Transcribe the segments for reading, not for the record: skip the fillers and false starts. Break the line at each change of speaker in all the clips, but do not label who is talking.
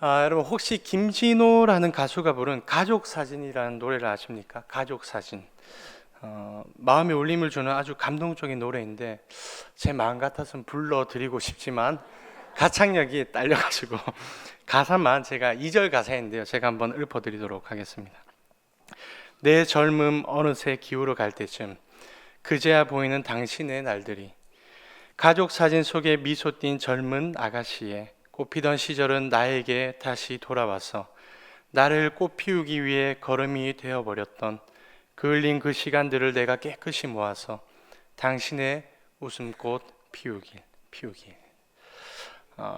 여러분 혹시 김진호라는 가수가 부른 가족사진이라는 노래를 아십니까? 가족사진. 마음에 울림을 주는 아주 감동적인 노래인데 제 마음 같아서는 불러드리고 싶지만 가창력이 딸려가지고 가사만 제가 2절 가사인데요. 제가 한번 읊어드리도록 하겠습니다. 내 젊음 어느새 기울어 갈 때쯤 그제야 보이는 당신의 날들이 가족사진 속에 미소 띈 젊은 아가씨의 꽃피던 시절은 나에게 다시 돌아와서 나를 꽃 피우기 위해 걸음이 되어버렸던 그 흘린 그 시간들을 내가 깨끗이 모아서 당신의 웃음꽃 피우길.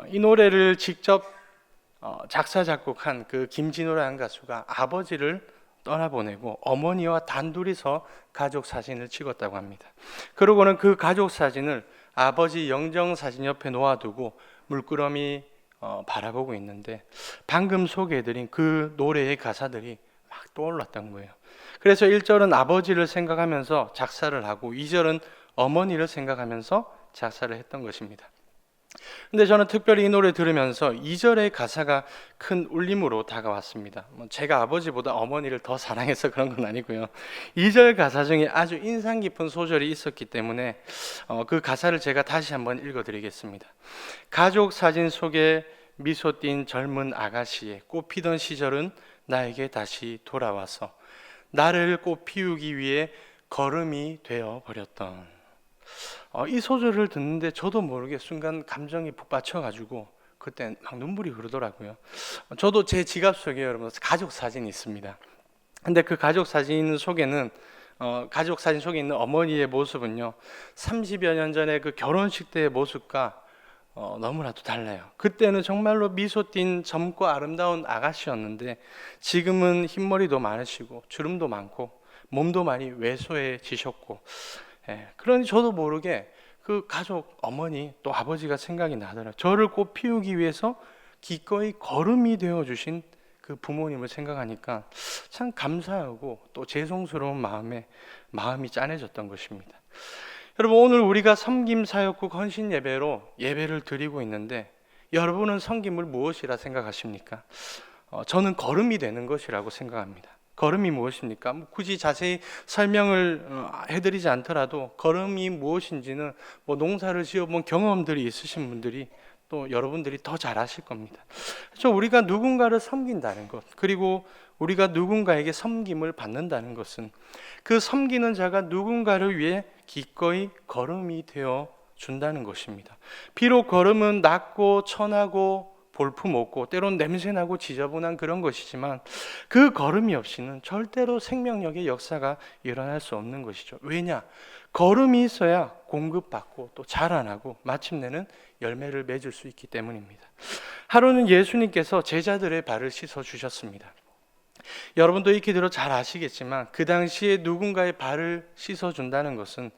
이 노래를 직접 작사 작곡한 그 김진호라는 가수가 아버지를 떠나보내고 어머니와 단둘이서 가족 사진을 찍었다고 합니다. 그러고는 그 가족 사진을 아버지 영정 사진 옆에 놓아두고 물끄러미 바라보고 있는데 방금 소개해드린 그 노래의 가사들이 막 떠올랐던 거예요. 그래서 1절은 아버지를 생각하면서 작사를 하고 2절은 어머니를 생각하면서 작사를 했던 것입니다. 근데 저는 특별히 이 노래 들으면서 2절의 가사가 큰 울림으로 다가왔습니다. 제가 아버지보다 어머니를 더 사랑해서 그런 건 아니고요. 2절 가사 중에 아주 인상 깊은 소절이 있었기 때문에 그 가사를 제가 다시 한번 읽어드리겠습니다. 가족 사진 속에 미소 띈 젊은 아가씨의 꽃 피던 시절은 나에게 다시 돌아와서 나를 꽃 피우기 위해 걸음이 되어버렸던, 이 소절을 듣는데 저도 모르게 순간 감정이 북받쳐가지고 그때 막 눈물이 흐르더라고요. 저도 제 지갑 속에 여러분 가족 사진이 있습니다. 근데 그 가족 사진 속에는 가족 사진 속에 있는 어머니의 모습은요 30여 년 전에 그 결혼식 때의 모습과 너무나도 달라요. 그때는 정말로 미소 띈 젊고 아름다운 아가씨였는데 지금은 흰머리도 많으시고 주름도 많고 몸도 많이 왜소해지셨고, 그러니 저도 모르게 그 가족 어머니 또 아버지가 생각이 나더라고요. 저를 꽃 피우기 위해서 기꺼이 걸음이 되어주신 그 부모님을 생각하니까 참 감사하고 또 죄송스러운 마음이 짠해졌던 것입니다. 여러분, 오늘 우리가 섬김 사역국 헌신 예배로 예배를 드리고 있는데 여러분은 섬김을 무엇이라 생각하십니까? 저는 걸음이 되는 것이라고 생각합니다. 걸음이 무엇입니까? 굳이 자세히 설명을 해드리지 않더라도 걸음이 무엇인지는 농사를 지어본 경험들이 있으신 분들이 또 여러분들이 더 잘 아실 겁니다. 그래서 우리가 누군가를 섬긴다는 것, 그리고 우리가 누군가에게 섬김을 받는다는 것은 그 섬기는 자가 누군가를 위해 기꺼이 걸음이 되어 준다는 것입니다. 비록 걸음은 낮고 천하고 볼품없고 때론 냄새나고 지저분한 그런 것이지만 그 걸음이 없이는 절대로 생명력의 역사가 일어날 수 없는 것이죠. 왜냐? 걸음이 있어야 공급받고 또 자라나고 마침내는 열매를 맺을 수 있기 때문입니다. 하루는 예수님께서 제자들의 발을 씻어 주셨습니다. 여러분도 익히 들어 잘 아시겠지만 그 당시에 누군가의 발을 씻어 준다는 것은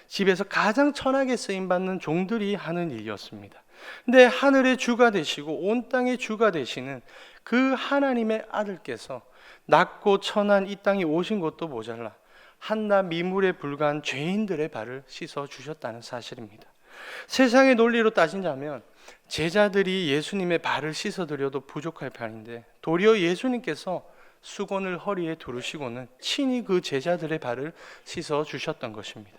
집에서 가장 천하게 쓰임받는 종들이 하는 일이었습니다. 근데 하늘의 주가 되시고 온 땅의 주가 되시는 그 하나님의 아들께서 낮고 천한 이 땅에 오신 것도 모자라 한낱 미물에 불과한 죄인들의 발을 씻어 주셨다는 사실입니다. 세상의 논리로 따진다면 제자들이 예수님의 발을 씻어드려도 부족할 판인데 도리어 예수님께서 수건을 허리에 두르시고는 친히 그 제자들의 발을 씻어 주셨던 것입니다.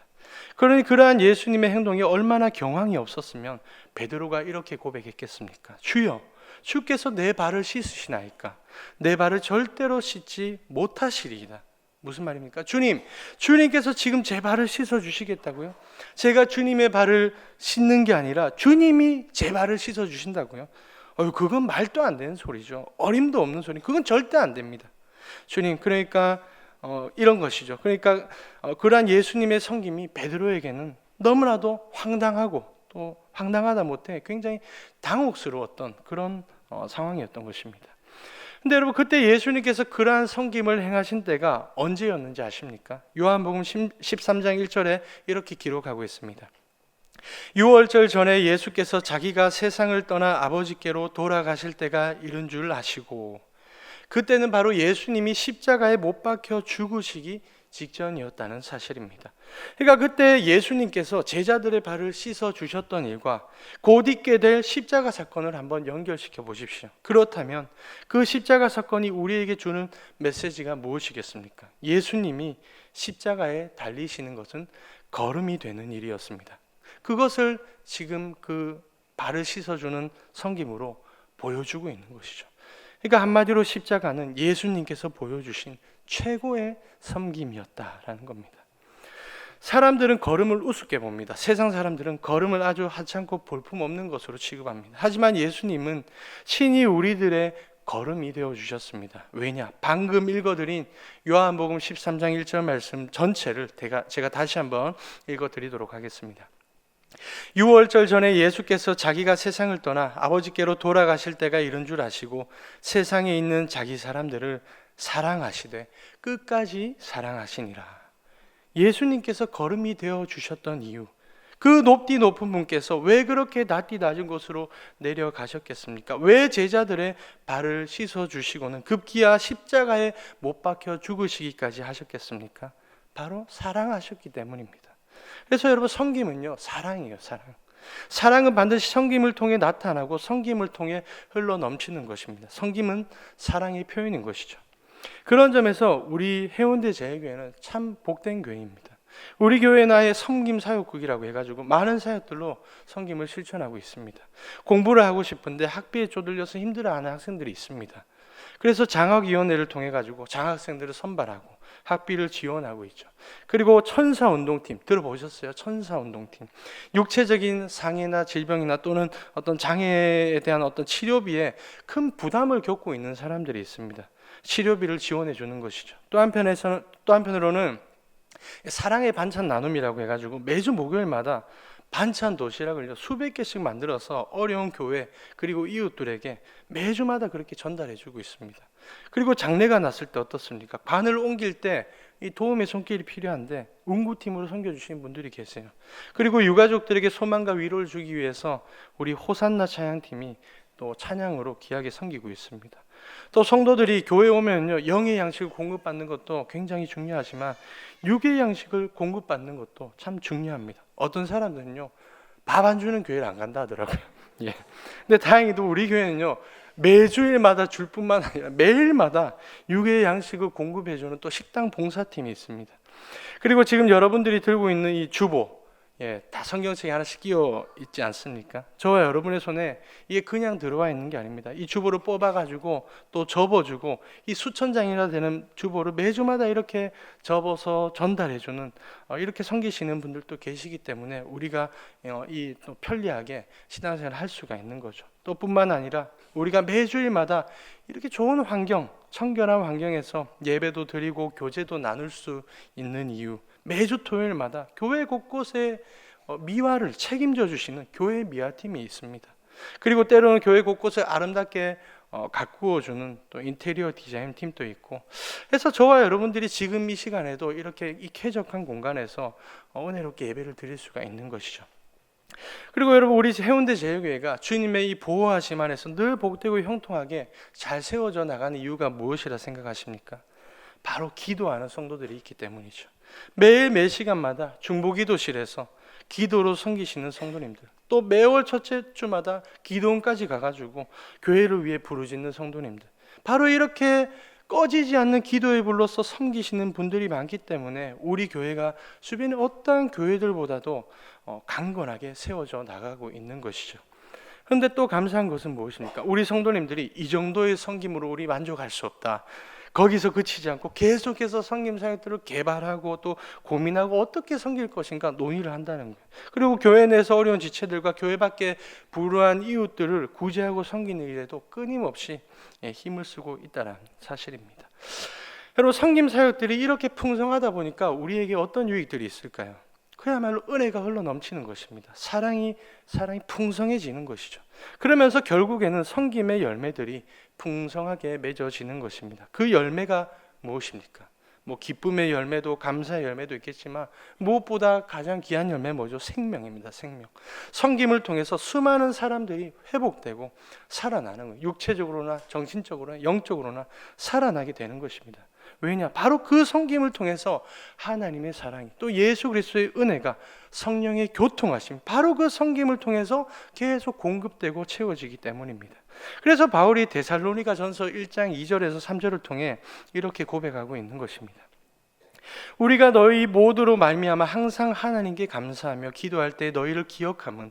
그러니 그러한 예수님의 행동이 얼마나 경황이 없었으면 베드로가 이렇게 고백했겠습니까? 주여, 주께서 내 발을 씻으시나이까? 내 발을 절대로 씻지 못하시리이다. 무슨 말입니까? 주님께서 지금 제 발을 씻어 주시겠다고요? 제가 주님의 발을 씻는 게 아니라 주님이 제 발을 씻어 주신다고요? 그건 말도 안 되는 소리죠. 어림도 없는 소리. 그건 절대 안 됩니다. 주님, 그러니까 이런 것이죠. 그러니까 그러한 예수님의 섬김이 베드로에게는 너무나도 황당하고 또 황당하다 못해 굉장히 당혹스러웠던 그런 상황이었던 것입니다. 근데 여러분, 그때 예수님께서 그러한 섬김을 행하신 때가 언제였는지 아십니까? 요한복음 13장 1절에 이렇게 기록하고 있습니다. 6월절 전에 예수께서 자기가 세상을 떠나 아버지께로 돌아가실 때가 이른 줄 아시고, 그때는 바로 예수님이 십자가에 못 박혀 죽으시기 직전이었다는 사실입니다. 그러니까 그때 예수님께서 제자들의 발을 씻어 주셨던 일과 곧 있게 될 십자가 사건을 한번 연결시켜 보십시오. 그렇다면 그 십자가 사건이 우리에게 주는 메시지가 무엇이겠습니까? 예수님이 십자가에 달리시는 것은 걸음이 되는 일이었습니다. 그것을 지금 그 발을 씻어주는 섬김으로 보여주고 있는 것이죠. 그러니까 한마디로 십자가는 예수님께서 보여주신 최고의 섬김이었다라는 겁니다. 사람들은 걸음을 우습게 봅니다. 세상 사람들은 걸음을 아주 하찮고 볼품없는 것으로 취급합니다. 하지만 예수님은 친히 우리들의 걸음이 되어 주셨습니다. 왜냐? 방금 읽어드린 요한복음 13장 1절 말씀 전체를 제가 다시 한번 읽어드리도록 하겠습니다. 6월절 전에 예수께서 자기가 세상을 떠나 아버지께로 돌아가실 때가 이른 줄 아시고 세상에 있는 자기 사람들을 사랑하시되 끝까지 사랑하시니라. 예수님께서 걸음이 되어 주셨던 이유, 그 높디 높은 분께서 왜 그렇게 낮디 낮은 곳으로 내려가셨겠습니까? 왜 제자들의 발을 씻어 주시고는 급기야 십자가에 못 박혀 죽으시기까지 하셨겠습니까? 바로 사랑하셨기 때문입니다. 그래서 여러분, 섬김은요, 사랑이에요. 사랑은 반드시 섬김을 통해 나타나고 섬김을 통해 흘러 넘치는 것입니다. 섬김은 사랑의 표현인 것이죠. 그런 점에서 우리 해운대 제일교회는 참 복된 교회입니다. 우리 교회는 아예 섬김 사역국이라고 해가지고 많은 사역들로 섬김을 실천하고 있습니다. 공부를 하고 싶은데 학비에 쪼들려서 힘들어하는 학생들이 있습니다. 그래서 장학위원회를 통해 가지고 장학생들을 선발하고 학비를 지원하고 있죠. 그리고 천사운동팀 들어보셨어요? 천사운동팀. 육체적인 상해나 질병이나 또는 어떤 장애에 대한 어떤 치료비에 큰 부담을 겪고 있는 사람들이 있습니다. 치료비를 지원해 주는 것이죠. 또 한편으로는 사랑의 반찬 나눔이라고 해가지고 매주 목요일마다 반찬 도시락을 수백 개씩 만들어서 어려운 교회 그리고 이웃들에게 매주마다 그렇게 전달해 주고 있습니다. 그리고 장례가 났을 때 어떻습니까? 관을 옮길 때 이 도움의 손길이 필요한데 운구팀으로 섬겨주시는 분들이 계세요. 그리고 유가족들에게 소망과 위로를 주기 위해서 우리 호산나 찬양팀이 또 찬양으로 귀하게 섬기고 있습니다. 또 성도들이 교회 오면요, 영의 양식을 공급받는 것도 굉장히 중요하지만 육의 양식을 공급받는 것도 참 중요합니다. 어떤 사람들은요, 밥 안 주는 교회를 안 간다 하더라고요. 예. 근데 다행히도 우리 교회는요, 매주일마다 줄 뿐만 아니라 매일마다 육의 양식을 공급해주는 또 식당 봉사팀이 있습니다. 그리고 지금 여러분들이 들고 있는 이 주보, 다 성경책에 하나씩 끼어 있지 않습니까? 저와 여러분의 손에 이게 그냥 들어와 있는 게 아닙니다. 이 주보를 뽑아가지고 또 접어주고 이 수천 장이나 되는 주보를 매주마다 이렇게 접어서 전달해주는 이렇게 섬기시는 분들도 계시기 때문에 우리가 이 또 편리하게 신앙생활을 할 수가 있는 거죠. 또 뿐만 아니라 우리가 매주일마다 이렇게 좋은 환경, 청결한 환경에서 예배도 드리고 교제도 나눌 수 있는 이유, 매주 토요일마다 교회 곳곳에 미화를 책임져 주시는 교회 미화팀이 있습니다. 그리고 때로는 교회 곳곳을 아름답게 가꾸어 주는 또 인테리어 디자인 팀도 있고, 그래서 저와 여러분들이 지금 이 시간에도 이렇게 이 쾌적한 공간에서 은혜롭게 예배를 드릴 수가 있는 것이죠. 그리고 여러분, 우리 해운대 제일교회가 주님의 이 보호하심 안에서 늘 복되고 형통하게 잘 세워져 나가는 이유가 무엇이라 생각하십니까? 바로 기도하는 성도들이 있기 때문이죠. 매일 매 시간마다 중보기도실에서 기도로 섬기시는 성도님들, 또 매월 첫째 주마다 기도원까지 가가지고 교회를 위해 부르짖는 성도님들, 바로 이렇게 꺼지지 않는 기도의 불로서 섬기시는 분들이 많기 때문에 우리 교회가 주변의 어떠한 교회들보다도 강건하게 세워져 나가고 있는 것이죠. 그런데 또 감사한 것은 무엇입니까? 우리 성도님들이 이 정도의 섬김으로 우리 만족할 수 없다, 거기서 그치지 않고 계속해서 섬김 사역들을 개발하고 또 고민하고 어떻게 섬길 것인가 논의를 한다는 거예요. 그리고 교회 내에서 어려운 지체들과 교회 밖에 불우한 이웃들을 구제하고 섬기는 일에도 끊임없이 힘을 쓰고 있다는 사실입니다. 여러분, 섬김 사역들이 이렇게 풍성하다 보니까 우리에게 어떤 유익들이 있을까요? 그야말로 은혜가 흘러 넘치는 것입니다. 사랑이 풍성해지는 것이죠. 그러면서 결국에는 섬김의 열매들이 풍성하게 맺어지는 것입니다. 그 열매가 무엇입니까? 기쁨의 열매도 감사의 열매도 있겠지만 무엇보다 가장 귀한 열매 뭐죠? 생명입니다. 생명. 섬김을 통해서 수많은 사람들이 회복되고 살아나는 거예요. 육체적으로나 정신적으로나 영적으로나 살아나게 되는 것입니다. 왜냐? 바로 그 섬김을 통해서 하나님의 사랑이, 또 예수 그리스도의 은혜가, 성령의 교통하심, 바로 그 섬김을 통해서 계속 공급되고 채워지기 때문입니다. 그래서 바울이 데살로니가 전서 1장 2절에서 3절을 통해 이렇게 고백하고 있는 것입니다. 우리가 너희 모두로 말미암아 항상 하나님께 감사하며 기도할 때 너희를 기억함은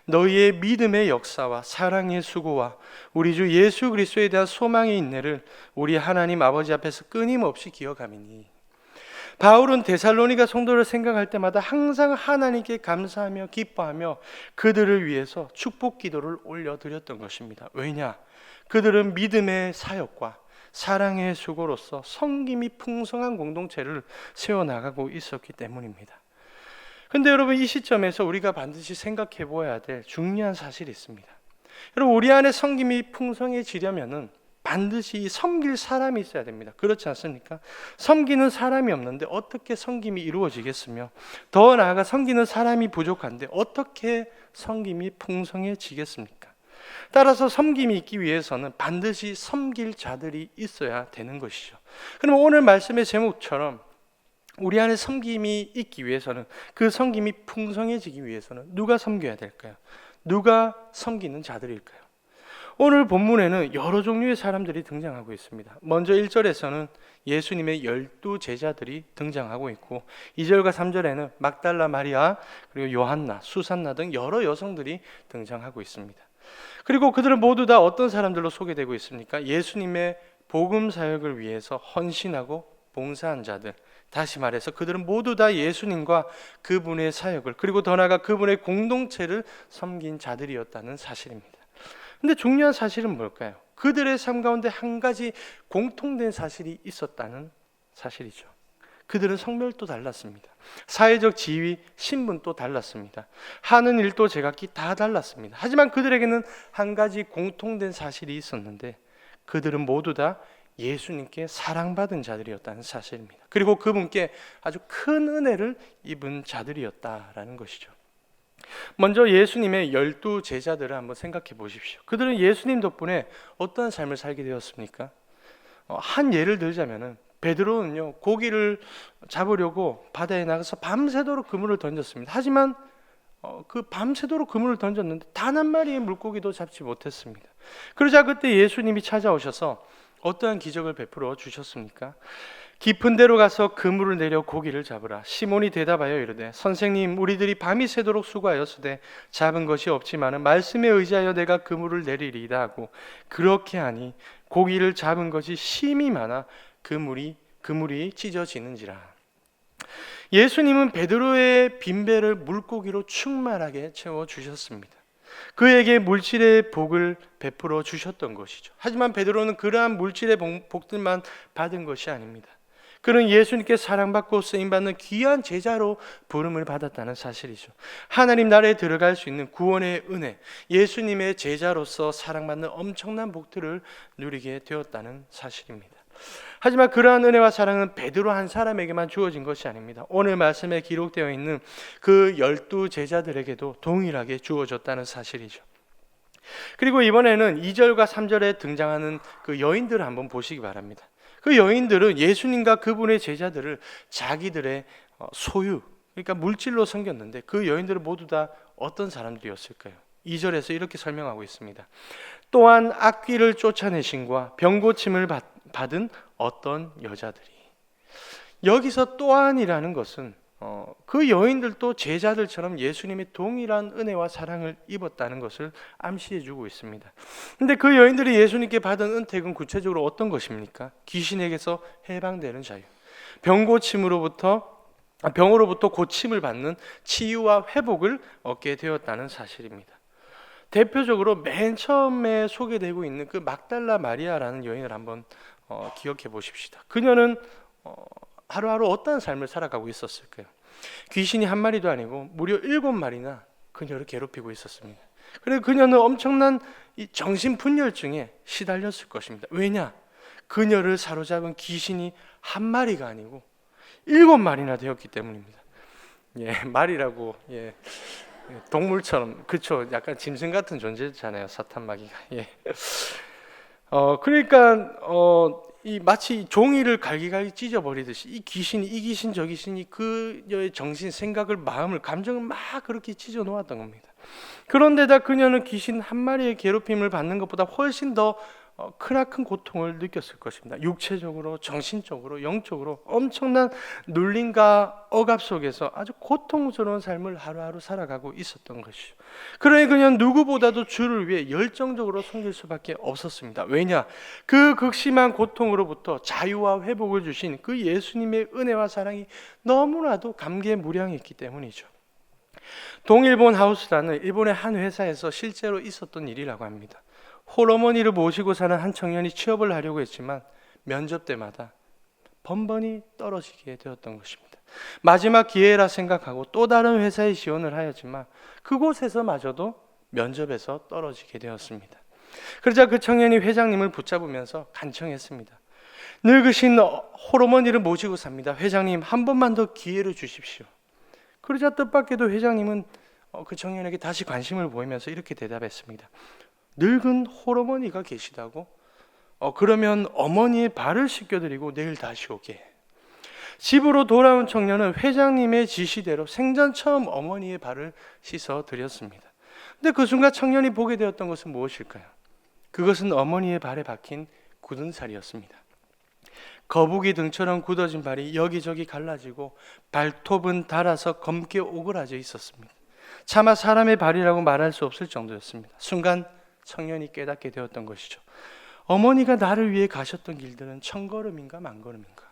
너희의 믿음의 역사와 사랑의 수고와 우리 주 예수 그리스도에 대한 소망의 인내를 우리 하나님 아버지 앞에서 끊임없이 기억함이니. 바울은 데살로니가 성도를 생각할 때마다 항상 하나님께 감사하며 기뻐하며 그들을 위해서 축복 기도를 올려드렸던 것입니다. 왜냐? 그들은 믿음의 사역과 사랑의 수고로서 섬김이 풍성한 공동체를 세워나가고 있었기 때문입니다. 그런데 여러분, 이 시점에서 우리가 반드시 생각해 보아야 될 중요한 사실이 있습니다. 여러분, 우리 안에 섬김이 풍성해지려면은 반드시 섬길 사람이 있어야 됩니다. 그렇지 않습니까? 섬기는 사람이 없는데 어떻게 섬김이 이루어지겠으며, 더 나아가 섬기는 사람이 부족한데 어떻게 섬김이 풍성해지겠습니까? 따라서 섬김이 있기 위해서는 반드시 섬길 자들이 있어야 되는 것이죠. 그럼 오늘 말씀의 제목처럼 우리 안에 섬김이 있기 위해서는, 그 섬김이 풍성해지기 위해서는 누가 섬겨야 될까요? 누가 섬기는 자들일까요? 오늘 본문에는 여러 종류의 사람들이 등장하고 있습니다. 먼저 1절에서는 예수님의 12제자들이 등장하고 있고, 2절과 3절에는 막달라 마리아, 그리고 요한나, 수산나 등 여러 여성들이 등장하고 있습니다. 그리고 그들은 모두 다 어떤 사람들로 소개되고 있습니까? 예수님의 복음 사역을 위해서 헌신하고 봉사한 자들, 다시 말해서 그들은 모두 다 예수님과 그분의 사역을, 그리고 더 나아가 그분의 공동체를 섬긴 자들이었다는 사실입니다. 근데 중요한 사실은 뭘까요? 그들의 삶 가운데 한 가지 공통된 사실이 있었다는 사실이죠. 그들은 성별도 달랐습니다. 사회적 지위, 신분도 달랐습니다. 하는 일도 제각기 다 달랐습니다. 하지만 그들에게는 한 가지 공통된 사실이 있었는데, 그들은 모두 다 예수님께 사랑받은 자들이었다는 사실입니다. 그리고 그분께 아주 큰 은혜를 입은 자들이었다라는 것이죠. 먼저 예수님의 12제자들을 한번 생각해 보십시오. 그들은 예수님 덕분에 어떠한 삶을 살게 되었습니까? 한 예를 들자면은, 베드로는요, 고기를 잡으려고 바다에 나가서 밤새도록 그물을 던졌습니다. 하지만 그 밤새도록 그물을 던졌는데 단 한 마리의 물고기도 잡지 못했습니다. 그러자 그때 예수님이 찾아오셔서 어떠한 기적을 베풀어 주셨습니까? 깊은 데로 가서 그물을 내려 고기를 잡으라. 시몬이 대답하여 이르되, 선생님, 우리들이 밤이 새도록 수고하였으되 잡은 것이 없지만은 말씀에 의지하여 내가 그물을 내리리이다 하고, 그렇게 하니 고기를 잡은 것이 심히 많아 그물이 찢어지는지라. 예수님은 베드로의 빈배를 물고기로 충만하게 채워 주셨습니다. 그에게 물질의 복을 베풀어 주셨던 것이죠. 하지만 베드로는 그러한 물질의 복들만 받은 것이 아닙니다. 그는 예수님께 사랑받고 쓰임받는 귀한 제자로 부름을 받았다는 사실이죠. 하나님 나라에 들어갈 수 있는 구원의 은혜, 예수님의 제자로서 사랑받는 엄청난 복들을 누리게 되었다는 사실입니다. 하지만 그러한 은혜와 사랑은 베드로 한 사람에게만 주어진 것이 아닙니다. 오늘 말씀에 기록되어 있는 그 12제자들에게도 동일하게 주어졌다는 사실이죠. 그리고 이번에는 2절과 3절에 등장하는 그 여인들을 한번 보시기 바랍니다. 그 여인들은 예수님과 그분의 제자들을 자기들의 소유, 그러니까 물질로 섬겼는데, 그 여인들은 모두 다 어떤 사람들이었을까요? 2절에서 이렇게 설명하고 있습니다. 또한 악귀를 쫓아내신과 병고침을 받은 어떤 여자들이. 여기서 또한이라는 것은 그 여인들도 제자들처럼 예수님의 동일한 은혜와 사랑을 입었다는 것을 암시해 주고 있습니다. 근데 그 여인들이 예수님께 받은 은택은 구체적으로 어떤 것입니까? 귀신에게서 해방되는 자유, 병으로부터 고침을 받는 치유와 회복을 얻게 되었다는 사실입니다. 대표적으로 맨 처음에 소개되고 있는 그 막달라 마리아라는 여인을 한번 기억해 보십시다. 그녀는 하루하루 어떤 삶을 살아가고 있었을까요? 귀신이 한 마리도 아니고 무려 7마리나 그녀를 괴롭히고 있었습니다. 그래서 그녀는 엄청난 이 정신분열증에 시달렸을 것입니다. 왜냐? 그녀를 사로잡은 귀신이 한 마리가 아니고 7마리나 되었기 때문입니다. 말이라고, 동물처럼, 그쵸? 약간 짐승 같은 존재잖아요, 사탄 마귀가. 그러니까 이 마치 종이를 갈기갈기 찢어버리듯이 이 귀신이, 이 귀신 저 귀신이 그녀의 정신, 생각을, 마음을, 감정을 막 그렇게 찢어 놓았던 겁니다. 그런데다 그녀는 귀신 한 마리의 괴롭힘을 받는 것보다 훨씬 더 크나큰 고통을 느꼈을 것입니다. 육체적으로, 정신적으로, 영적으로 엄청난 눌림과 억압 속에서 아주 고통스러운 삶을 하루하루 살아가고 있었던 것이죠. 그러니 그녀는 누구보다도 주를 위해 열정적으로 섬길 수밖에 없었습니다. 왜냐? 그 극심한 고통으로부터 자유와 회복을 주신 그 예수님의 은혜와 사랑이 너무나도 감개무량했기 때문이죠. 동일본 하우스라는 일본의 한 회사에서 실제로 있었던 일이라고 합니다. 홀어머니를 모시고 사는 한 청년이 취업을 하려고 했지만 면접 때마다 번번이 떨어지게 되었던 것입니다. 마지막 기회라 생각하고 또 다른 회사에 지원을 하였지만 그곳에서마저도 면접에서 떨어지게 되었습니다. 그러자 그 청년이 회장님을 붙잡으면서 간청했습니다. 늙으신 홀어머니를 모시고 삽니다. 회장님, 한 번만 더 기회를 주십시오. 그러자 뜻밖에도 회장님은 그 청년에게 다시 관심을 보이면서 이렇게 대답했습니다. 늙은 홀어머니가 계시다고? 그러면 어머니의 발을 씻겨드리고 내일 다시 오게. 집으로 돌아온 청년은 회장님의 지시대로 생전 처음 어머니의 발을 씻어드렸습니다. 근데 그 순간 청년이 보게 되었던 것은 무엇일까요? 그것은 어머니의 발에 박힌 굳은 살이었습니다. 거북이 등처럼 굳어진 발이 여기저기 갈라지고 발톱은 닳아서 검게 오그라져 있었습니다. 차마 사람의 발이라고 말할 수 없을 정도였습니다. 순간 청년이 깨닫게 되었던 것이죠. 어머니가 나를 위해 가셨던 길들은 천걸음인가 만걸음인가.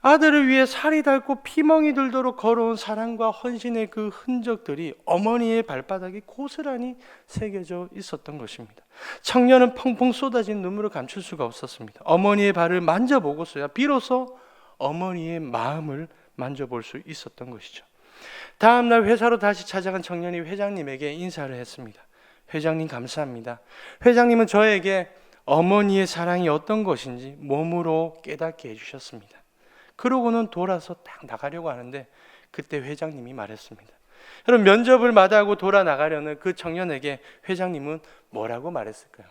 아들을 위해 살이 닳고 피멍이 들도록 걸어온 사랑과 헌신의 그 흔적들이 어머니의 발바닥에 고스란히 새겨져 있었던 것입니다. 청년은 펑펑 쏟아진 눈물을 감출 수가 없었습니다. 어머니의 발을 만져보고서야 비로소 어머니의 마음을 만져볼 수 있었던 것이죠. 다음날 회사로 다시 찾아간 청년이 회장님에게 인사를 했습니다. 회장님 감사합니다. 회장님은 저에게 어머니의 사랑이 어떤 것인지 몸으로 깨닫게 해주셨습니다. 그러고는 돌아서 딱 나가려고 하는데 그때 회장님이 말했습니다. 여러분, 면접을 마다하고 돌아 나가려는 그 청년에게 회장님은 뭐라고 말했을까요?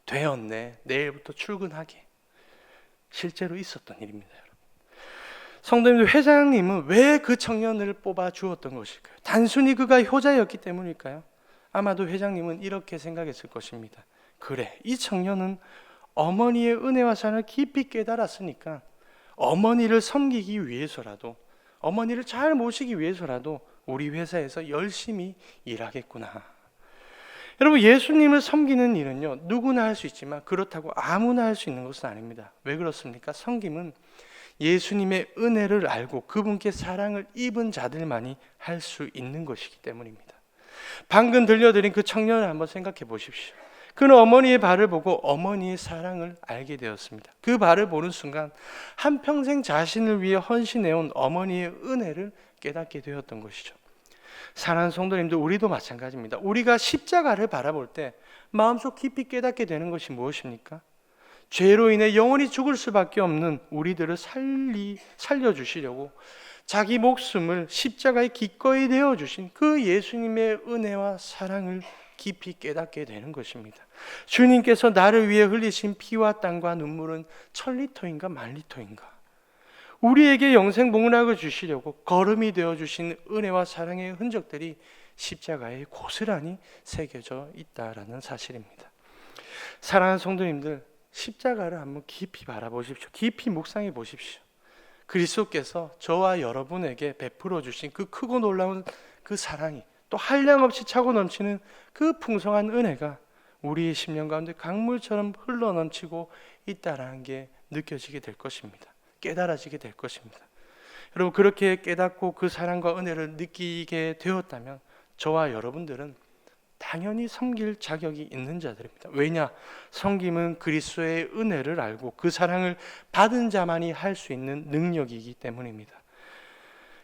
되었네. 내일부터 출근하게. 실제로 있었던 일입니다. 여러분. 성도님들, 회장님은 왜 그 청년을 뽑아 주었던 것일까요? 단순히 그가 효자였기 때문일까요? 아마도 회장님은 이렇게 생각했을 것입니다. 그래, 이 청년은 어머니의 은혜와 사랑을 깊이 깨달았으니까 어머니를 섬기기 위해서라도, 어머니를 잘 모시기 위해서라도 우리 회사에서 열심히 일하겠구나. 여러분, 예수님을 섬기는 일은요, 누구나 할 수 있지만 그렇다고 아무나 할 수 있는 것은 아닙니다. 왜 그렇습니까? 섬김은 예수님의 은혜를 알고 그분께 사랑을 입은 자들만이 할 수 있는 것이기 때문입니다. 방금 들려드린 그 청년을 한번 생각해 보십시오. 그는 어머니의 발을 보고 어머니의 사랑을 알게 되었습니다. 그 발을 보는 순간 한평생 자신을 위해 헌신해온 어머니의 은혜를 깨닫게 되었던 것이죠. 사랑하는 성도님들, 우리도 마찬가지입니다. 우리가 십자가를 바라볼 때 마음속 깊이 깨닫게 되는 것이 무엇입니까? 죄로 인해 영원히 죽을 수밖에 없는 우리들을 살려주시려고 자기 목숨을 십자가에 기꺼이 내어주신 그 예수님의 은혜와 사랑을 깊이 깨닫게 되는 것입니다. 주님께서 나를 위해 흘리신 피와 땀과 눈물은 1000리터인가 10,000리터인가. 우리에게 영생 복락을 주시려고 걸음이 되어주신 은혜와 사랑의 흔적들이 십자가에 고스란히 새겨져 있다라는 사실입니다. 사랑하는 성도님들, 십자가를 한번 깊이 바라보십시오. 깊이 묵상해 보십시오. 그리스도께서 저와 여러분에게 베풀어 주신 그 크고 놀라운 그 사랑이, 또 한량없이 차고 넘치는 그 풍성한 은혜가 우리의 심령 가운데 강물처럼 흘러넘치고 있다라는 게 느껴지게 될 것입니다. 깨달아지게 될 것입니다. 여러분, 그렇게 깨닫고 그 사랑과 은혜를 느끼게 되었다면 저와 여러분들은 당연히 섬길 자격이 있는 자들입니다. 왜냐? 섬김은 그리스도의 은혜를 알고 그 사랑을 받은 자만이 할 수 있는 능력이기 때문입니다.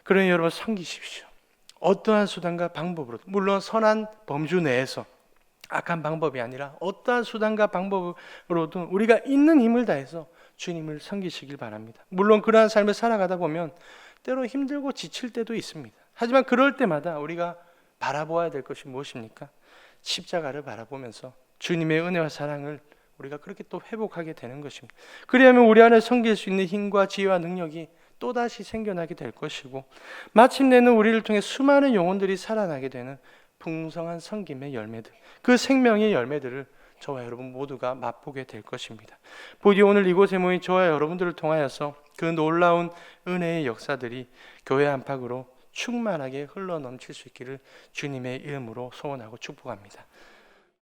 그러니 여러분, 섬기십시오. 어떠한 수단과 방법으로도, 물론 선한 범주 내에서 악한 방법이 아니라 어떠한 수단과 방법으로도 우리가 있는 힘을 다해서 주님을 섬기시길 바랍니다. 물론 그러한 삶을 살아가다 보면 때로 힘들고 지칠 때도 있습니다. 하지만 그럴 때마다 우리가 바라보아야 될 것이 무엇입니까? 십자가를 바라보면서 주님의 은혜와 사랑을 우리가 그렇게 또 회복하게 되는 것입니다. 그리하면 우리 안에 섬길 수 있는 힘과 지혜와 능력이 또다시 생겨나게 될 것이고, 마침내는 우리를 통해 수많은 영혼들이 살아나게 되는 풍성한 섬김의 열매들, 그 생명의 열매들을 저와 여러분 모두가 맛보게 될 것입니다. 부디 오늘 이곳에 모인 저와 여러분들을 통하여서 그 놀라운 은혜의 역사들이 교회 안팎으로 충만하게 흘러넘칠 수 있기를 주님의 이름으로 소원하고 축복합니다.